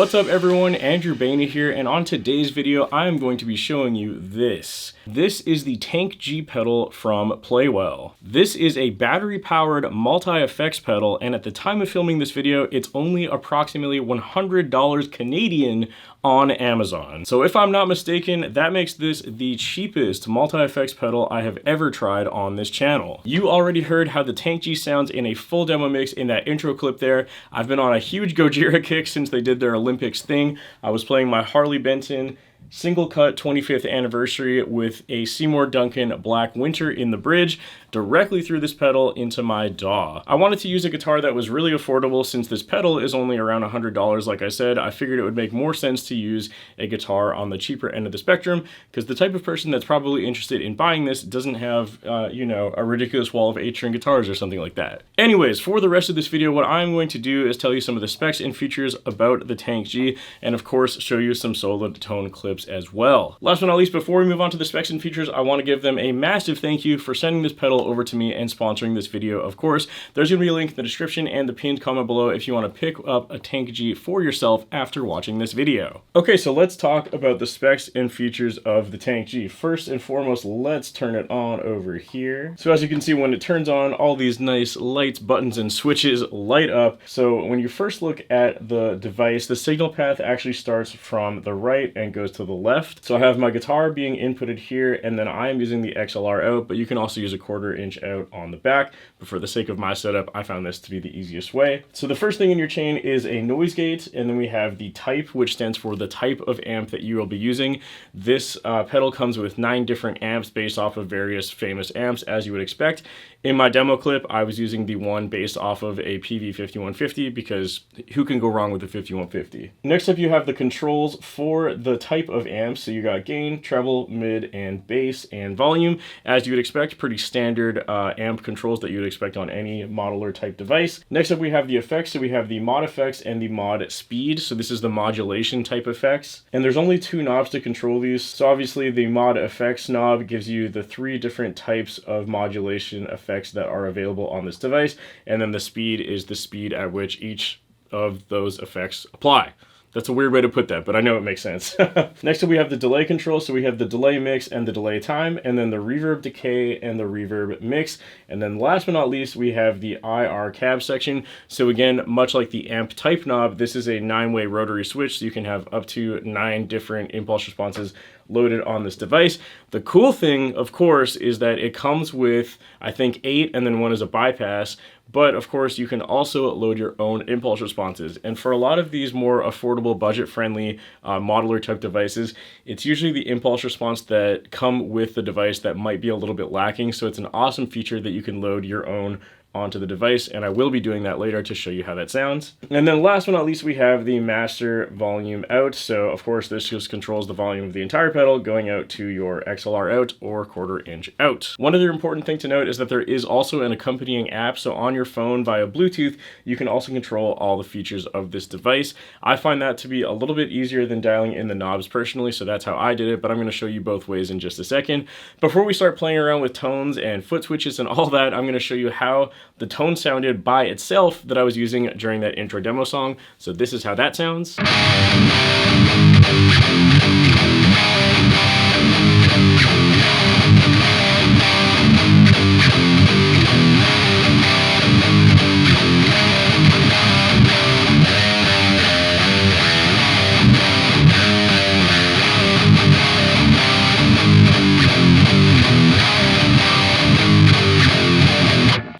What's up everyone, Andrew Baena here, and on today's video I am going to be showing you this. This is the Tank G pedal from Playwell. This is a battery-powered MultiFX pedal, and at the time of filming this video, it's only approximately $100 Canadian on Amazon. So if I'm not mistaken, that makes this the cheapest MultiFX pedal I have ever tried on this channel. You already heard how the Tank G sounds in a full demo mix in that intro clip there. I've been on a huge Gojira kick since they did their Olympics thing. I was playing my Harley Benton single cut 25th anniversary with a Seymour Duncan Black Winter in the bridge directly through this pedal into my DAW. I wanted to use a guitar that was really affordable since this pedal is only around $100. Like I said, I figured it would make more sense to use a guitar on the cheaper end of the spectrum because the type of person that's probably interested in buying this doesn't have, you know, a ridiculous wall of 8-string guitars or something like that. Anyways, for the rest of this video, what I'm going to do is tell you some of the specs and features about the Tank G, and of course, show you some solo tone clips as well. Last but not least, before we move on to the specs and features, I want to give them a massive thank you for sending this pedal over to me and sponsoring this video. Of course, there's going to be a link in the description and the pinned comment below if you want to pick up a Tank G for yourself after watching this video. Okay, so let's talk about the specs and features of the Tank G. First and foremost, let's turn it on over here. So as you can see, when it turns on, all these nice lights, buttons, and switches light up. So when you first look at the device, the signal path actually starts from the right and goes to the left. So I have my guitar being inputted here, and then I am using the XLR out, but you can also use a 1/4 inch out on the back. But for the sake of my setup, I found this to be the easiest way. So the first thing in your chain is a noise gate, and then we have the type, which stands for the type of amp that you will be using. This pedal comes with 9 different amps based off of various famous amps, as you would expect. In my demo clip, I was using the one based off of a PV5150 because who can go wrong with a 5150? Next up, you have the controls for the type of amps. So you got gain, treble, mid, and bass, and volume. As you would expect, pretty standard amp controls that you would expect on any modeler type device. Next up, we have the effects. So we have the mod effects and the mod speed. So this is the modulation type effects. And there's only 2 knobs to control these. So obviously the mod effects knob gives you the 3 different types of modulation effects that are available on this device, and then the speed is the speed at which each of those effects apply. That's a weird way to put that, but I know it makes sense. Next up, we have the delay control. So we have the delay mix and the delay time, and then the reverb decay and the reverb mix. And then last but not least, we have the IR cab section. So again, much like the amp type knob, this is a 9-way rotary switch, so you can have up to 9 different impulse responses loaded on this device. The cool thing, of course, is that it comes with, I think, 8, and then 1 is a bypass. But of course, you can also load your own impulse responses. And for a lot of these more affordable, budget-friendly modeler type devices, it's usually the impulse response that come with the device that might be a little bit lacking. So it's an awesome feature that you can load your own onto the device, and I will be doing that later to show you how that sounds. And then last but not least, we have the master volume out. So of course, this just controls the volume of the entire pedal going out to your XLR out or 1/4 inch out. One other important thing to note is that there is also an accompanying app. So on your phone via Bluetooth, you can also control all the features of this device. I find that to be a little bit easier than dialing in the knobs personally, so that's how I did it, but I'm going to show you both ways in just a second. Before we start playing around with tones and foot switches and all that, I'm going to show you how the tone sounded by itself that I was using during that intro demo song. So this is how that sounds.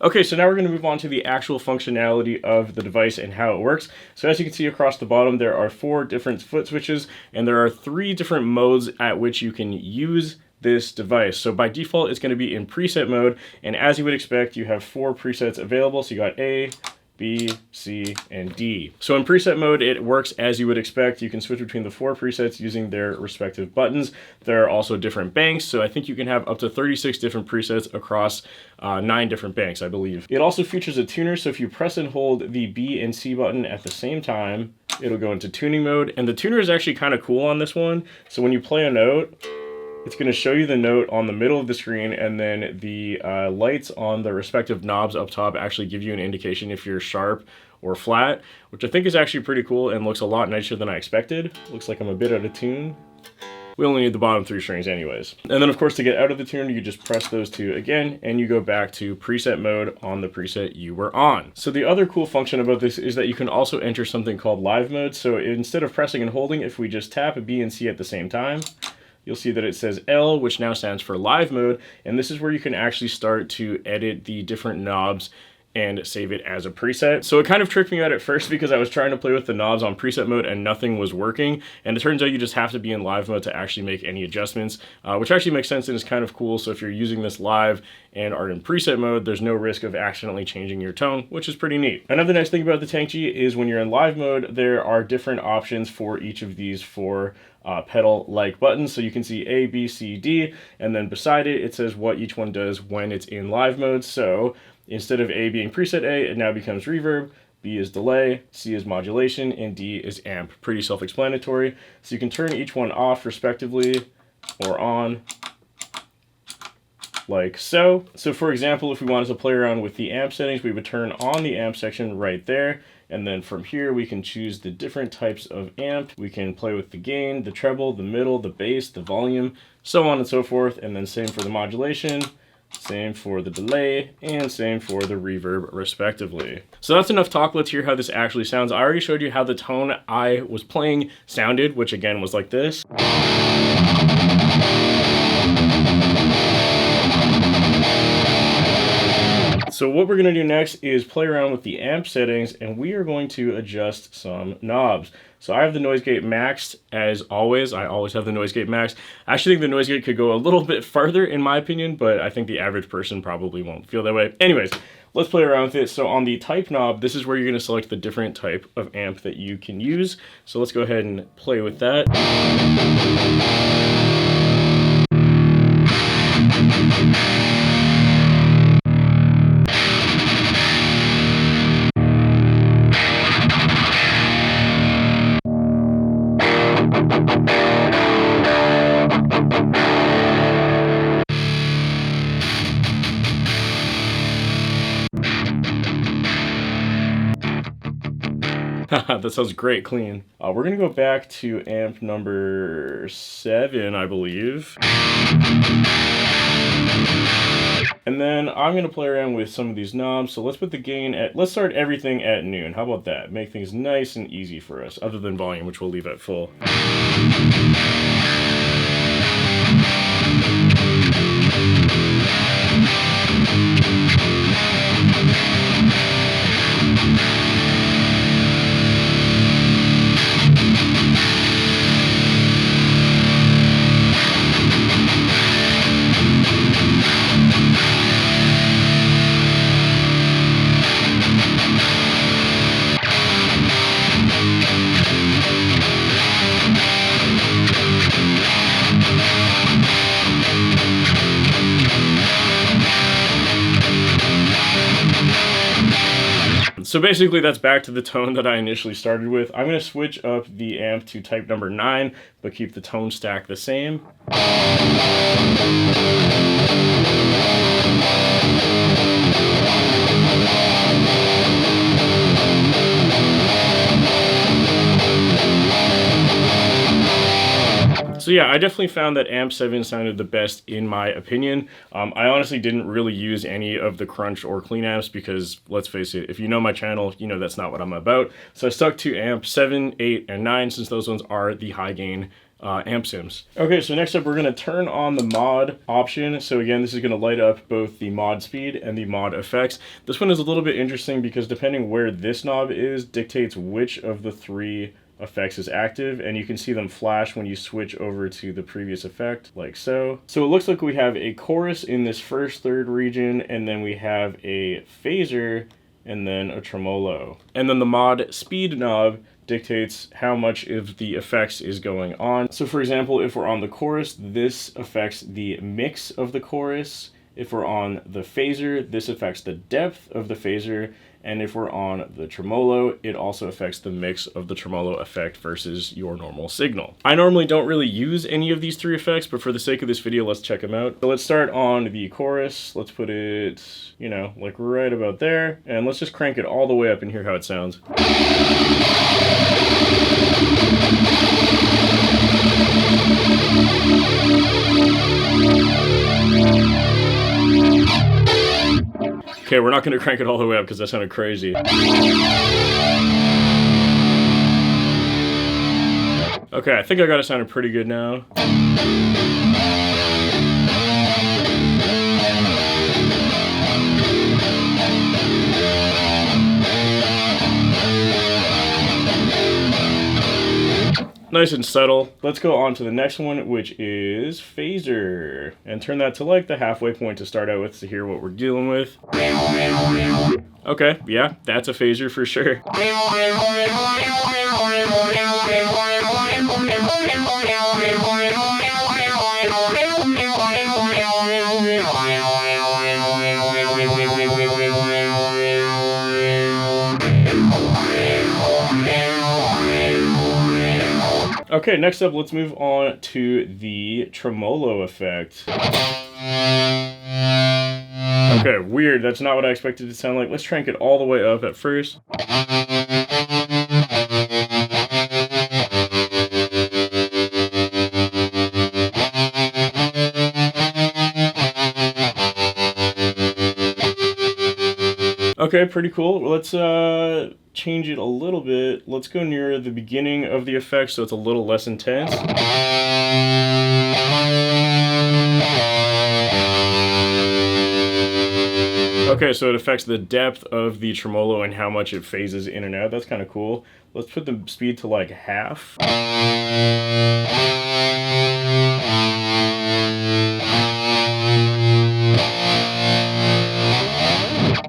Okay, so now we're going to move on to the actual functionality of the device and how it works. So as you can see across the bottom, there are 4 different foot switches, and there are 3 different modes at which you can use this device. So by default, it's going to be in preset mode, and as you would expect, you have 4 presets available. So you got A, B, C, and D. So in preset mode, it works as you would expect. You can switch between the 4 presets using their respective buttons. There are also different banks, so I think you can have up to 36 different presets across 9 different banks, I believe. It also features a tuner, so if you press and hold the B and C button at the same time, it'll go into tuning mode. And the tuner is actually kind of cool on this one. So when you play a note, It's going to show you the note on the middle of the screen, and then the lights on the respective knobs up top actually give you an indication if you're sharp or flat, which I think is actually pretty cool and looks a lot nicer than I expected. Looks like I'm a bit out of tune. We only need the bottom 3 strings anyways. And then of course to get out of the tune, you just press those 2 again and you go back to preset mode on the preset you were on. So the other cool function about this is that you can also enter something called live mode. So instead of pressing and holding, if we just tap B and C at the same time, you'll see that it says L, which now stands for live mode. And this is where you can actually start to edit the different knobs and save it as a preset. So it kind of tricked me out at first because I was trying to play with the knobs on preset mode and nothing was working. And it turns out you just have to be in live mode to actually make any adjustments, which actually makes sense and is kind of cool. So if you're using this live and are in preset mode, there's no risk of accidentally changing your tone, which is pretty neat. Another nice thing about the Tank G is when you're in live mode, there are different options for each of these 4 pedal-like buttons. So you can see A, B, C, D, and then beside it, it says what each one does when it's in live mode. So instead of A being preset A, it now becomes reverb, B is delay, C is modulation, and D is amp. Pretty self-explanatory. So you can turn each one off respectively or on like so. So for example, if we wanted to play around with the amp settings, we would turn on the amp section right there. And then from here, we can choose the different types of amp. We can play with the gain, the treble, the middle, the bass, the volume, so on and so forth. And then same for the modulation, same for the delay, and same for the reverb respectively. So that's enough talk. Let's hear how this actually sounds. I already showed you how the tone I was playing sounded, which again was like this. So what we're going to do next is play around with the amp settings, and we are going to adjust some knobs. So I have the noise gate maxed as always. I always have the noise gate maxed. I actually think the noise gate could go a little bit farther in my opinion, but I think the average person probably won't feel that way. Anyways, let's play around with it. So on the type knob, this is where you're going to select the different type of amp that you can use. So let's go ahead and play with that. That sounds great clean. We're gonna go back to amp number 7, I believe. And then I'm gonna play around with some of these knobs. So let's put the gain at, let's start everything at noon. How about that? Make things nice and easy for us, other than volume, which we'll leave at full. So basically that's back to the tone that I initially started with. I'm going to switch up the amp to type number 9, but keep the tone stack the same. So yeah, I definitely found that amp 7 sounded the best in my opinion. I honestly didn't really use any of the crunch or clean amps because, let's face it, if you know my channel, you know that's not what I'm about. So I stuck to amp 7, 8, and 9 since those ones are the high gain amp sims. Okay, so next up we're going to turn on the mod option. So again, this is going to light up both the mod speed and the mod effects. This one is a little bit interesting because depending where this knob is dictates which of the 3 effects is active, and you can see them flash when you switch over to the previous effect, like so. So it looks like we have a chorus in this first third region, and then we have a phaser, and then a tremolo. And then the mod speed knob dictates how much of the effects is going on. So for example, if we're on the chorus, this affects the mix of the chorus, If we're on the phaser, this affects the depth of the phaser. And if we're on the tremolo, it also affects the mix of the tremolo effect versus your normal signal. I normally don't really use any of these 3 effects, but for the sake of this video, let's check them out. So let's start on the chorus. Let's put it, you know, like right about there. And let's just crank it all the way up and hear how it sounds. Okay, we're not going to crank it all the way up because that sounded crazy. Okay, I think I got it sounding pretty good now. Nice and subtle. Let's go on to the next one, which is phaser. And turn that to like the halfway point to start out with to hear what we're dealing with. Okay, yeah, that's a phaser for sure. Okay, next up, let's move on to the tremolo effect. Okay, weird. That's not what I expected it to sound like. Let's crank it all the way up at first. Okay, pretty cool. Let's change it a little bit. Let's go near the beginning of the effect so it's a little less intense. Okay, so it affects the depth of the tremolo and how much it phases in and out. That's kind of cool. Let's put the speed to like half.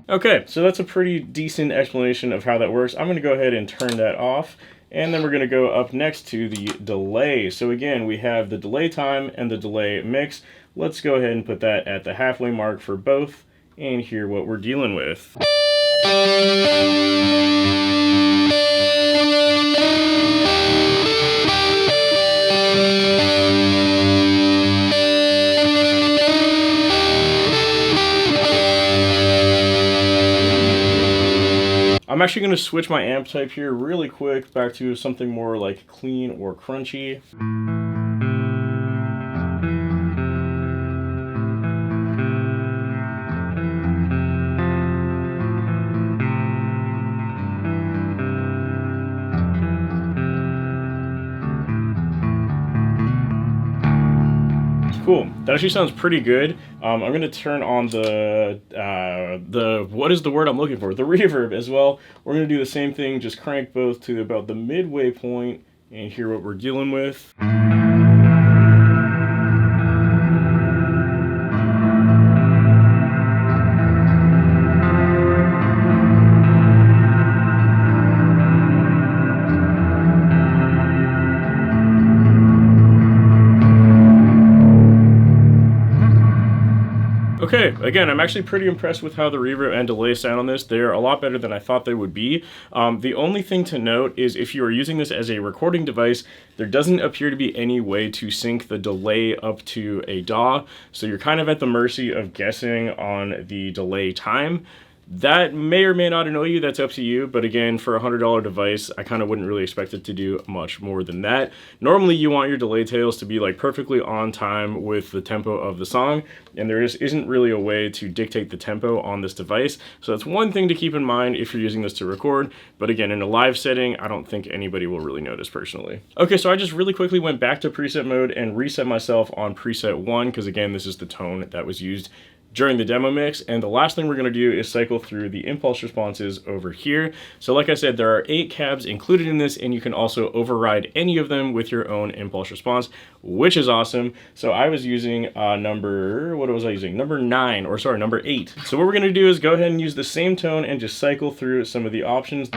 Okay, so that's a pretty decent explanation of how that works. I'm going to go ahead and turn that off, and then we're going to go up next to the delay. So again, we have the delay time and the delay mix. Let's go ahead and put that at the halfway mark for both and hear what we're dealing with. I'm actually going to switch my amp type here really quick back to something more like clean or crunchy. Cool. That actually sounds pretty good. I'm going to turn on the what is the word I'm looking for? The reverb as well. We're going to do the same thing, just crank both to about the midway point and hear what we're dealing with. Okay, again, I'm actually pretty impressed with how the reverb and delay sound on this. They're a lot better than I thought they would be. The only thing to note is if you are using this as a recording device, there doesn't appear to be any way to sync the delay up to a DAW, so you're kind of at the mercy of guessing on the delay time. That may or may not annoy you, that's up to you, but again, for a $100 device, I kind of wouldn't really expect it to do much more than that. Normally, you want your delay tails to be like perfectly on time with the tempo of the song, and there just isn't really a way to dictate the tempo on this device, so that's one thing to keep in mind if you're using this to record, but again, in a live setting, I don't think anybody will really notice personally. Okay, so I just really quickly went back to preset mode and reset myself on preset 1, because again, this is the tone that was used during the demo mix, and the last thing we're going to do is cycle through the impulse responses over here. So like I said, there are 8 cabs included in this, and you can also override any of them with your own impulse response, which is awesome. So I was using number 8. So what we're going to do is go ahead and use the same tone and just cycle through some of the options.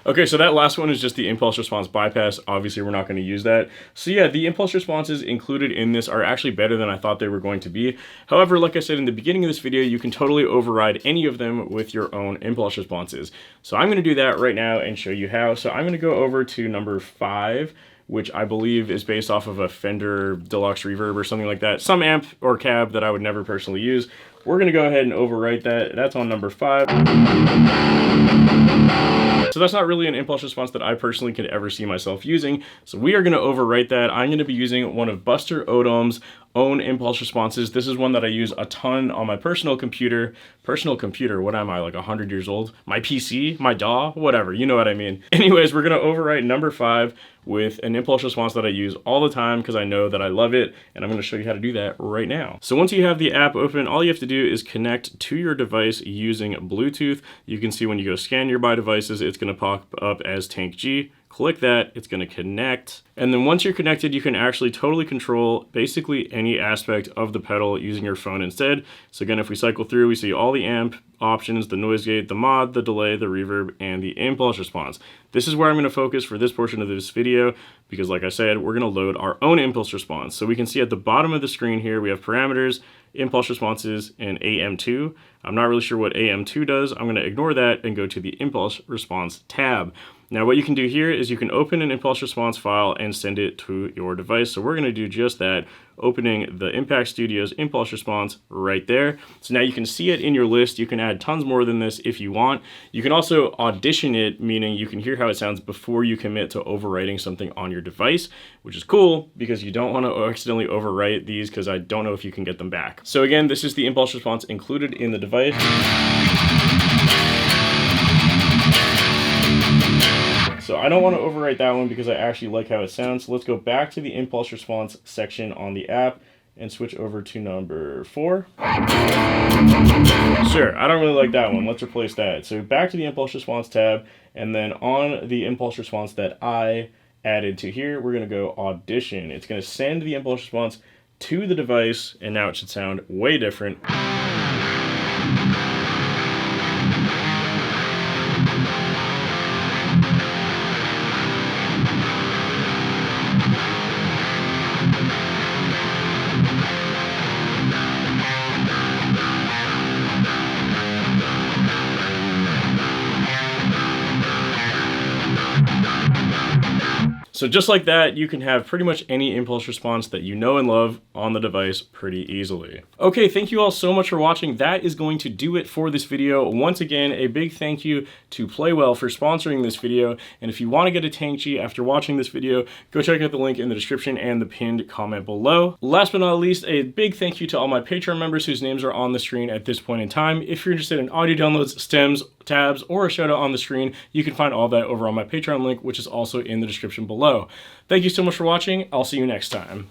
Okay, so that last one is just the impulse response bypass. Obviously, we're not going to use that. So yeah, the impulse responses included in this are actually better than I thought they were going to be. However, like I said in the beginning of this video, you can totally override any of them with your own impulse responses. So I'm going to do that right now and show you how. So I'm going to go over to number 5, which I believe is based off of a Fender Deluxe Reverb or something like that. Some amp or cab that I would never personally use. We're going to go ahead and overwrite that. That's on number 5. So that's not really an impulse response that I personally could ever see myself using. So we are going to overwrite that. I'm going to be using one of Buster Odom's own impulse responses. This is one that I use a ton on my personal computer. Personal computer, what am I, like 100 years old? My PC, my DAW, whatever, you know what I mean. Anyways, we're going to overwrite number 5 with an impulse response that I use all the time because I know that I love it, and I'm going to show you how to do that right now. So once you have the app open, all you have to do is connect to your device using Bluetooth. You can see when you go scan nearby devices, it's going to pop up as Tank G. Click that, it's going to connect. And then once you're connected, you can actually totally control basically any aspect of the pedal using your phone instead. So again, if we cycle through, we see all the amp options, the noise gate, the mod, the delay, the reverb, and the impulse response. This is where I'm going to focus for this portion of this video because like I said, we're going to load our own impulse response. So we can see at the bottom of the screen here, we have parameters, impulse responses, and AM2. I'm not really sure what AM2 does. I'm going to ignore that and go to the impulse response tab. Now what you can do here is you can open an impulse response file and send it to your device. So we're going to do just that, opening the Impact Studio's impulse response right there. So now you can see it in your list. You can add tons more than this if you want. You can also audition it, meaning you can hear how it sounds before you commit to overwriting something on your device, which is cool because you don't want to accidentally overwrite these because I don't know if you can get them back. So again, this is the impulse response included in the device. So I don't want to overwrite that one because I actually like how it sounds. So let's go back to the impulse response section on the app and switch over to number 4. Sure, I don't really like that one. Let's replace that. So back to the impulse response tab, and then on the impulse response that I added to here, we're going to go audition. It's going to send the impulse response to the device, and now it should sound way different. So just like that, you can have pretty much any impulse response that you know and love on the device pretty easily. Okay, thank you all so much for watching. That is going to do it for this video. Once again, a big thank you to Playwell for sponsoring this video. And if you want to get a Tank G after watching this video, go check out the link in the description and the pinned comment below. Last but not least, a big thank you to all my Patreon members whose names are on the screen at this point in time. If you're interested in audio downloads, stems, tabs, or a shout out on the screen, you can find all that over on my Patreon link, which is also in the description below. Thank you so much for watching. I'll see you next time.